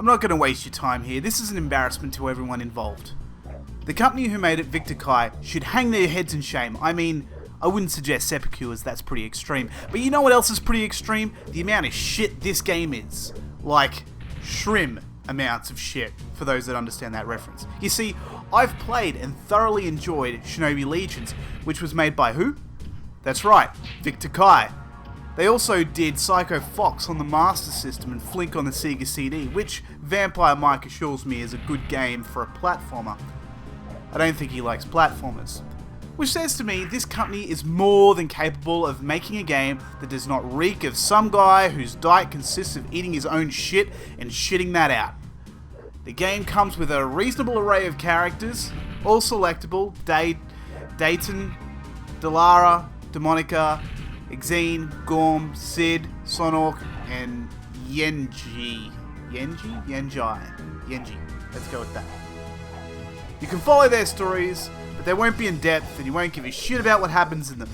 not going to waste your time here. This is an embarrassment to everyone involved. The company who made it, Victor Kai, should hang their heads in shame. I mean, I wouldn't suggest seppuku as that's pretty extreme. But you know what else is pretty extreme? The amount of shit this game is. Like, shrimp amounts of shit, for those that understand that reference. You see, I've played and thoroughly enjoyed Shinobi Legions, which was made by who? That's right, Victor Kai. They also did Psycho Fox on the Master System and Flink on the Sega CD, which Vampire Mike assures me is a good game for a platformer. I don't think he likes platformers. Which says to me, this company is more than capable of making a game that does not reek of some guy whose diet consists of eating his own shit and shitting that out. The game comes with a reasonable array of characters, all selectable: Dayton, Delara, Demonica, Exene, Gorm, Sid, Sonok, and Yenji. Yenji. Let's go with that. You can follow their stories, but they won't be in depth and you won't give a shit about what happens in them.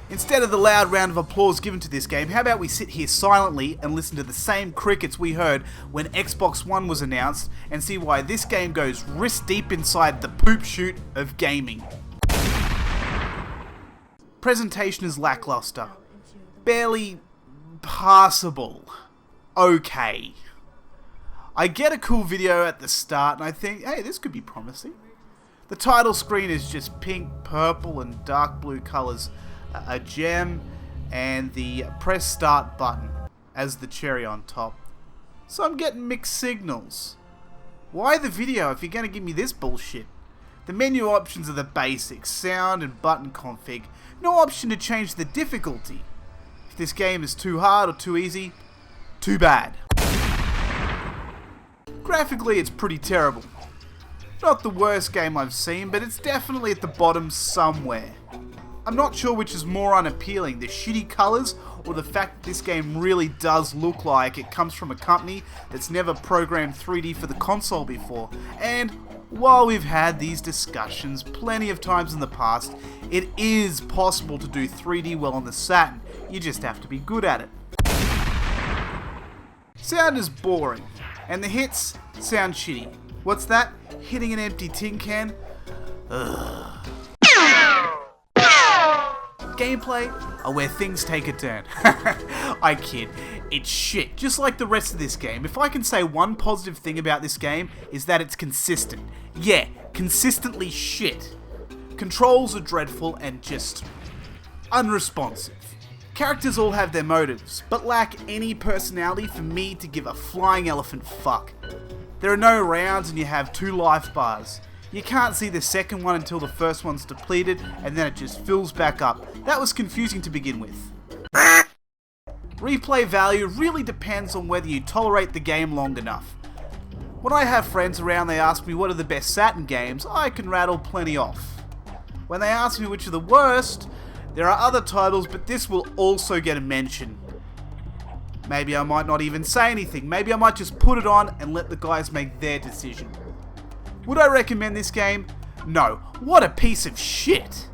Instead of the loud round of applause given to this game, how about we sit here silently and listen to the same crickets we heard when Xbox One was announced and see why this game goes wrist deep inside the poop chute of gaming. Presentation is lackluster. Barely passable. Okay. I get a cool video at the start and I think, hey, this could be promising. The title screen is just pink, purple and dark blue colours, a gem, and the press start button as the cherry on top. So I'm getting mixed signals. Why the video if you're going to give me this bullshit? The menu options are the basics, sound and button config. No option to change the difficulty. If this game is too hard or too easy, too bad. Graphically, it's pretty terrible. Not the worst game I've seen, but it's definitely at the bottom somewhere. I'm not sure which is more unappealing, the shitty colours or the fact that this game really does look like it comes from a company that's never programmed 3D for the console before. And while we've had these discussions plenty of times in the past, it is possible to do 3D well on the Saturn. You just have to be good at it. Sound is boring, and the hits sound shitty. What's that? Hitting an empty tin can? Ugh. Gameplay are where things take a turn. I kid. It's shit, just like the rest of this game. If I can say one positive thing about this game, is that it's consistent. Yeah, consistently shit. Controls are dreadful and just unresponsive. Characters all have their motives, but lack any personality for me to give a flying elephant fuck. There are no rounds and you have 2 life bars. You can't see the second one until the first one's depleted, and then it just fills back up. That was confusing to begin with. Replay value really depends on whether you tolerate the game long enough. When I have friends around, they ask me what are the best Saturn games, I can rattle plenty off. When they ask me which are the worst, there are other titles, but this will also get a mention. Maybe I might not even say anything, maybe I might just put it on and let the guys make their decision. Would I recommend this game? No. What a piece of shit.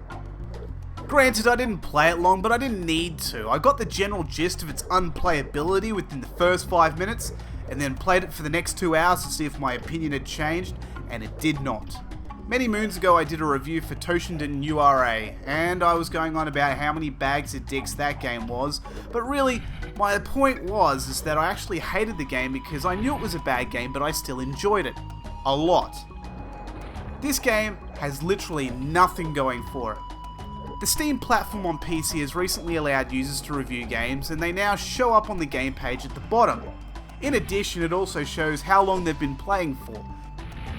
Granted, I didn't play it long, but I didn't need to. I got the general gist of its unplayability within the first 5 minutes, and then played it for the next 2 hours to see if my opinion had changed, and it did not. Many moons ago I did a review for Toshinden URA, and I was going on about how many bags of dicks that game was, but really, my point is that I actually hated the game because I knew it was a bad game, but I still enjoyed it. A lot. This game has literally nothing going for it. The Steam platform on PC has recently allowed users to review games, and they now show up on the game page at the bottom. In addition, it also shows how long they've been playing for.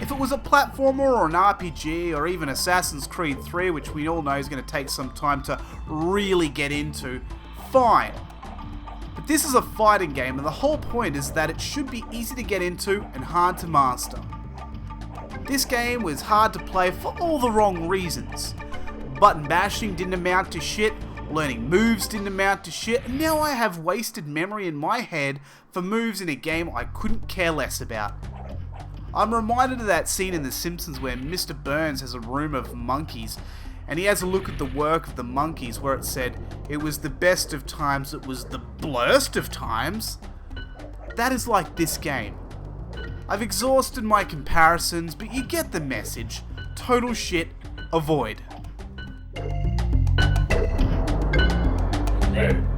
If it was a platformer or an RPG or even Assassin's Creed 3, which we all know is going to take some time to really get into, fine. But this is a fighting game, and the whole point is that it should be easy to get into and hard to master. This game was hard to play for all the wrong reasons. Button bashing didn't amount to shit, learning moves didn't amount to shit, and now I have wasted memory in my head for moves in a game I couldn't care less about. I'm reminded of that scene in The Simpsons where Mr. Burns has a room of monkeys, and he has a look at the work of the monkeys where it said, it was the best of times, it was the blurst of times. That is like this game. I've exhausted my comparisons, but you get the message. Total shit, avoid. Hey.